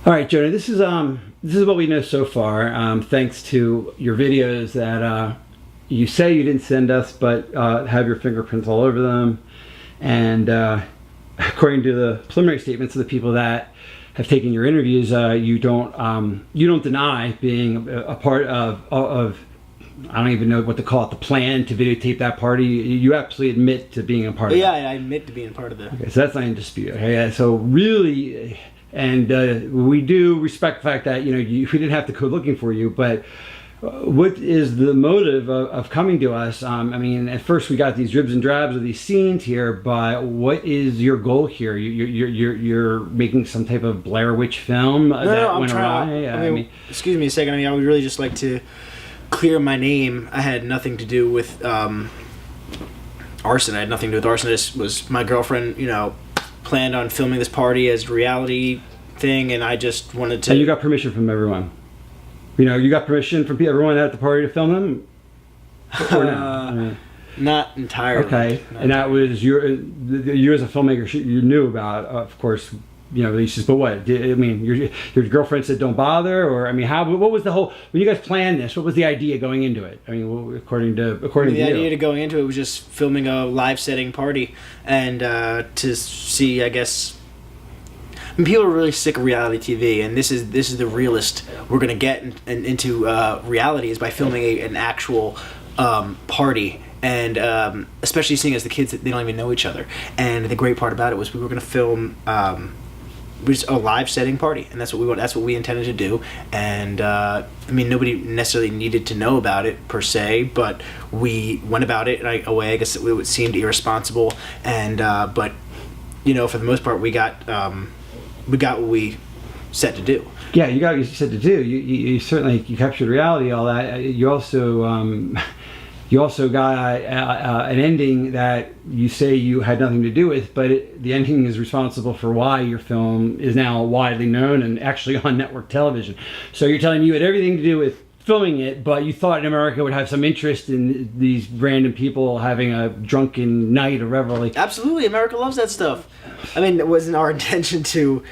All right, Jonah, this is what we know so far. Thanks to your videos that you say you didn't send us, but have your fingerprints all over them. And according to the preliminary statements of the people that have taken your interviews, you don't deny being a part of I don't even know what to call it, the plan to videotape that party. You absolutely admit to being a part of it. Yeah, I admit to being part of it. Okay, so that's not in dispute. Okay, so really, and we do respect the fact that we didn't have to go looking for you, but what is the motive of coming to us? I mean, at first we got these dribs and drabs of these scenes here, but what is your goal here? You're making some type of Blair Witch film that went awry? I mean, excuse me a second. I would really just like to clear my name. I had nothing to do with arson. I had nothing to do with arson. This was my girlfriend, planned on filming this party as a reality thing, and I just wanted to... And you got permission from everyone? You got permission from everyone at the party to film them? Or no? Not entirely. Okay, and that was you as a filmmaker, you knew about, of course, releases, but what? I mean, your girlfriend said don't bother, or I mean, what was the whole, when you guys planned this, what was the idea going into it? I mean, according to the you. idea to going into it was just filming a live setting party, and to see, I guess, I mean, people are really sick of reality TV, and this is the realest we're gonna get into reality is by filming an actual party. And especially seeing as the kids, they don't even know each other. And the great part about it was we were going to film just a live setting party, and that's what we intended to do. And I mean, nobody necessarily needed to know about it per se, but we went about it in a way, I guess, it would seem irresponsible. And but for the most part, we got what we set to do. Yeah, you got what you said to do. You certainly captured reality, all that. You also got an ending that you say you had nothing to do with, but the ending is responsible for why your film is now widely known and actually on network television. So you're telling me you had everything to do with filming it, but you thought America would have some interest in these random people having a drunken night or revelry. Absolutely, America loves that stuff. I mean, it wasn't our intention to...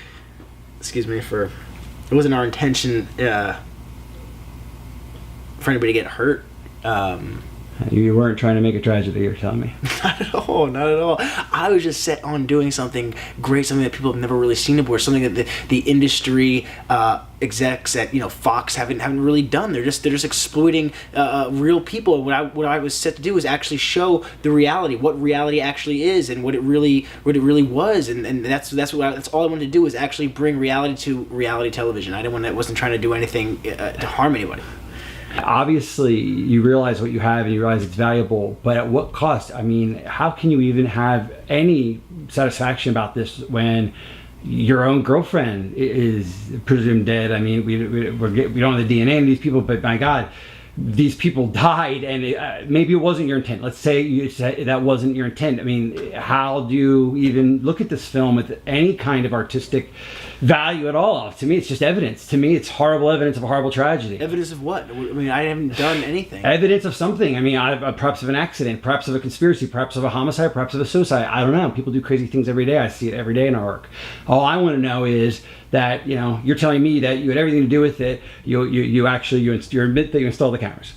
It wasn't our intention for anybody to get hurt. You weren't trying to make a tragedy, you're telling me. Not at all. I was just set on doing something great, something that people have never really seen before, something that the industry execs at Fox haven't really done. They're just exploiting real people. What I was set to do was actually show the reality, what reality actually is, and what it really was, and that's all I wanted to do was actually bring reality to reality television. I wasn't trying to do anything to harm anybody. Obviously, you realize what you have and you realize it's valuable, but at what cost? I mean, how can you even have any satisfaction about this when your own girlfriend is presumed dead? I mean, we don't have the DNA of these people, but my God, these people died, and maybe it wasn't your intent. Let's say you said that wasn't your intent. I mean, how do you even look at this film with any kind of artistic value at all? To me, it's just evidence. To me, it's horrible evidence of a horrible tragedy. Evidence of what? I mean, I haven't done anything. Evidence of something. I mean, perhaps of an accident, perhaps of a conspiracy, perhaps of a homicide, perhaps of a suicide. I don't know. People do crazy things every day. I see it every day in our work. All I want to know is that you're telling me that you had everything to do with it. You admit that you installed the cameras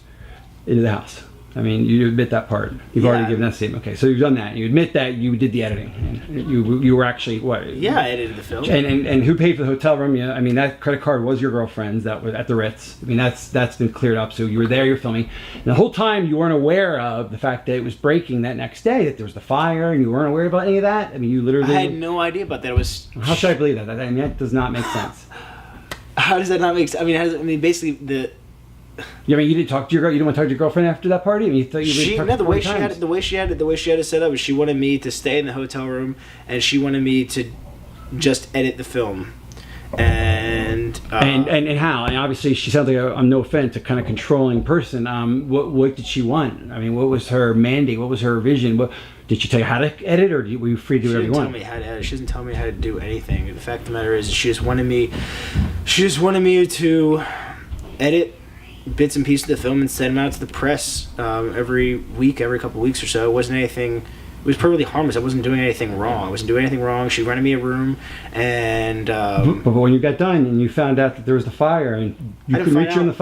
into the house. I mean, you admit that part. You've already given that statement. Okay, so you've done that. You admit that you did the editing. And you were actually what? Yeah, I edited the film. And who paid for the hotel room? Yeah, I mean, that credit card was your girlfriend's. That was at the Ritz. I mean, that's been cleared up. So you were there. You're filming. And the whole time you weren't aware of the fact that it was breaking that next day. That there was the fire, and you weren't aware about any of that. I mean, you literally. I had no idea about that. It was. How should I believe that? I mean, that does not make sense. How does that not make sense? I mean, basically the. Yeah, I mean, you didn't talk to your girl. You didn't want to talk to your girlfriend after that party. I mean, you thought the way she had it set up was she wanted me to stay in the hotel room, and she wanted me to just edit the film, and how? And obviously, she sounds like no offense, a kind of controlling person. What did she want? I mean, what was her mandate? What was her vision? Did she tell you how to edit, or were you free to do whatever you want? She didn't tell me how to edit. She doesn't tell me how to do anything. The fact of the matter is, she just wanted me to edit bits and pieces of the film and send them out to the press every week, every couple of weeks or so. It wasn't anything was perfectly harmless. I wasn't doing anything wrong. I wasn't doing anything wrong. She rented me a room, and But when you got done and you found out that there was the fire and you couldn't reach her on the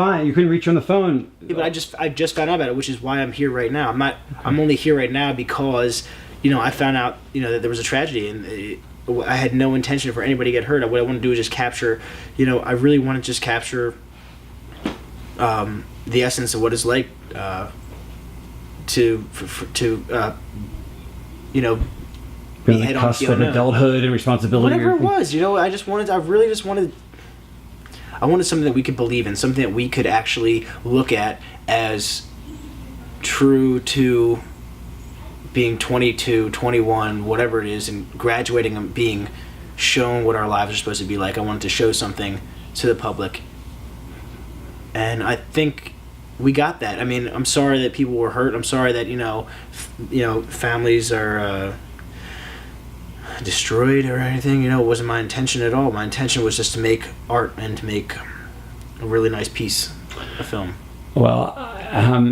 phone, Yeah, but I just found out about it, which is why I'm here right now. I'm only here right now because, I found out, that there was a tragedy, and I had no intention for anybody to get hurt. What I want to do is just capture, I really want to just capture the essence of what it's like to being the cusp of adulthood and responsibility. Whatever it was, I wanted something that we could believe in, something that we could actually look at as true to being 22, 21, whatever it is, and graduating and being shown what our lives are supposed to be like. I wanted to show something to the public. And I think we got that. I mean, I'm sorry that people were hurt. I'm sorry that, families are destroyed or anything. It wasn't my intention at all. My intention was just to make art and to make a really nice piece of film. Well,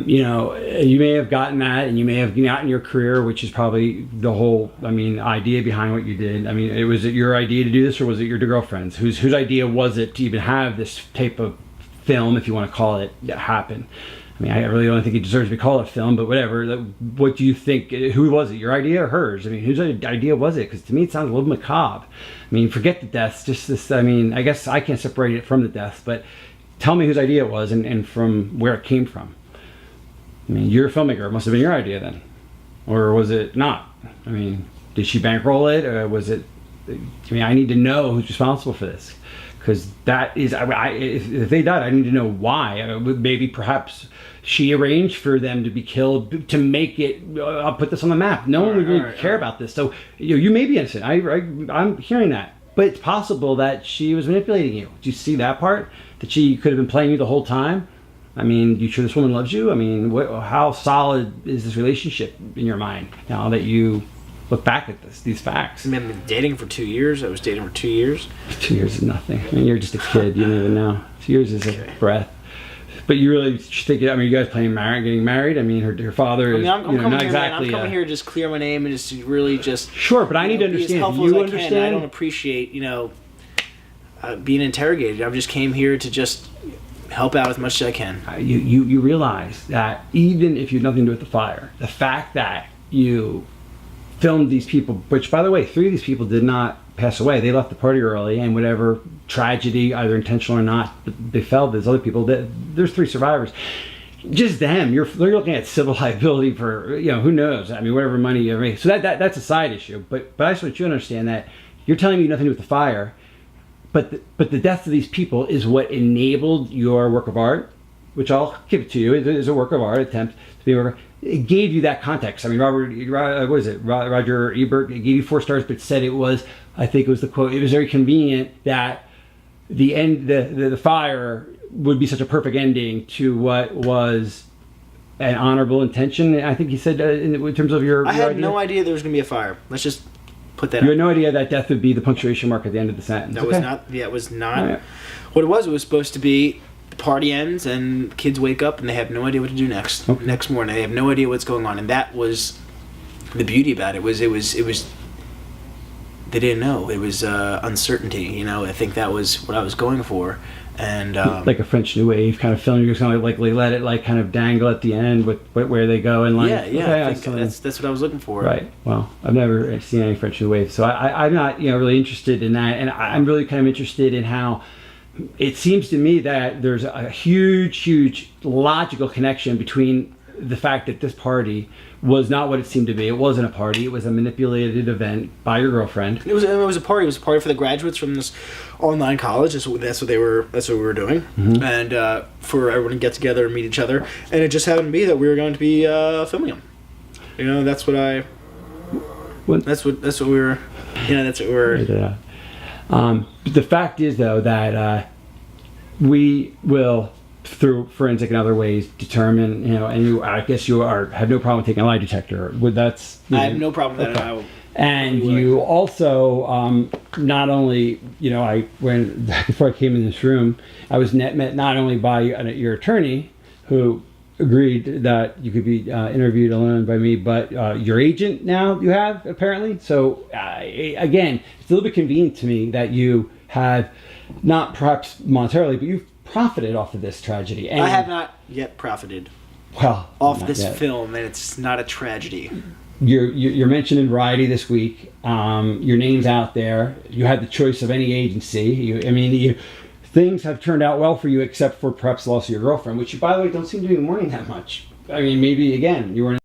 you may have gotten that, and you may have gotten your career, which is probably the whole, idea behind what you did. Was it your idea to do this, or was it your girlfriend's? Whose idea was it to even have this type of film, if you want to call it, happen? I really don't think it deserves to be called a film, but whatever. What do you think? Who was it? Your idea or hers? Whose idea was it? Because to me, it sounds a little macabre. Forget the deaths. Just this. I guess I can't separate it from the deaths, but tell me whose idea it was and from where it came from. You're a filmmaker. It must have been your idea then, or was it not? Did she bankroll it, or was it? I need to know who's responsible for this. Because that is, if they died, I need to know why. Maybe perhaps she arranged for them to be killed to make it. I'll put this on the map. No one would really care about this. So you may be innocent. I'm hearing that, but it's possible that she was manipulating you. Do you see that part? That she could have been playing you the whole time. You sure this woman loves you? How solid is this relationship in your mind now that you look back at these facts? I've been dating for 2 years. I was dating for 2 years. 2 years is nothing. You're just a kid. You don't even know. 2 years is a breath. But you really think, you guys getting married? Her father is, I'm coming not here, exactly. Man. I'm coming here to just clear my name and just really just. Sure, but I need to understand. You understand? I don't appreciate, being interrogated. I just came here to just help out as much as I can. You realize that even if you had nothing to do with the fire, the fact that you filmed these people, which by the way, 3 of these people did not pass away. They left the party early, and whatever tragedy, either intentional or not, befell these other people. There's 3 survivors. Just them. They're looking at civil liability for who knows. Whatever money you make. So that's a side issue. But I just want you to understand that you're telling me nothing to do with the fire, but the death of these people is what enabled your work of art, which I'll give it to you. It is a work of art, attempt to be a work of art. It gave you that context. Roger Ebert, it gave you 4 stars, but said it was, I think it was the quote, it was very convenient that the end, the fire would be such a perfect ending to what was an honorable intention. I think he said in terms of your I had idea. no idea there was going to be a fire. Let's just put that You out. had no idea that death would be the punctuation mark at the end of the sentence. That okay. was not. Right. What it was supposed to be. The party ends and kids wake up and they have no idea what to do next. Okay. Next morning, they have no idea what's going on, and that was the beauty about it. It was. They didn't know. It was uncertainty. I think that was what I was going for, and like a French New Wave kind of film. You're just going to let it kind of dangle at the end with where they go in life. Yeah. Okay, I think that's what I was looking for. Right. Well, I've never seen any French New Wave, so I'm not really interested in that, and I'm really kind of interested in how. It seems to me that there's a huge logical connection between the fact that this party was not what it seemed to be. It wasn't a party. It was a manipulated event by your girlfriend. It was a party. It was a party for the graduates from this online college. That's what we were doing, and for everyone to get together and meet each other. And it just happened to be that we were going to be filming them. That's what I. That's what we were. That's what we were. Yeah. The fact is, though, that we will, through forensic and other ways, determine, and I guess you have no problem taking a lie detector. I have no problem with that. Okay. And you also, not only, before I came in this room, I was met not only by your attorney, who agreed that you could be interviewed alone by me, but your agent now you have apparently. So again, it's a little bit convenient to me that you have not perhaps monetarily, but you've profited off of this tragedy. And I have not yet profited off this film, and it's not a tragedy. You're mentioned in Variety this week. Your name's out there. You had the choice of any agency. Things have turned out well for you, except for perhaps the loss of your girlfriend, which you, by the way, don't seem to be mourning that much. I mean, maybe again you were in